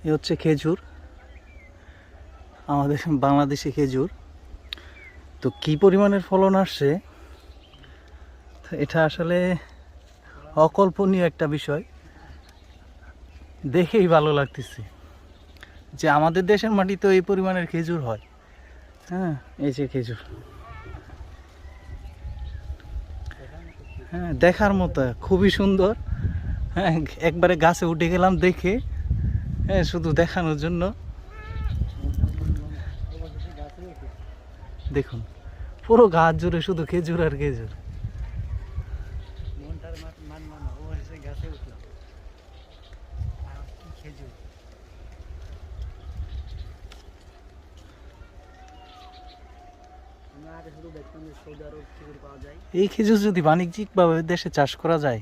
এ হচ্ছে খেজুর, আমাদের বাংলাদেশি খেজুর। তো কি পরিমাণের ফলন আসছে এটা আসলে অকল্পনীয় একটা বিষয়, দেখেই ভালো লাগতেছে যে আমাদের দেশের মাটিতে এই পরিমাণের খেজুর হয়। হ্যাঁ, এই যে খেজুর, হ্যাঁ দেখার মতো, খুবই সুন্দর। হ্যাঁ, একবারে গাছে উঠে গেলাম দেখে, হ্যাঁ শুধু দেখানোর জন্য। দেখুন পুরো গাছ জুড়ে শুধু খেজুর আর খেজুর। এই খেজুর যদি বাণিজ্যিকভাবে দেশে চাষ করা যায়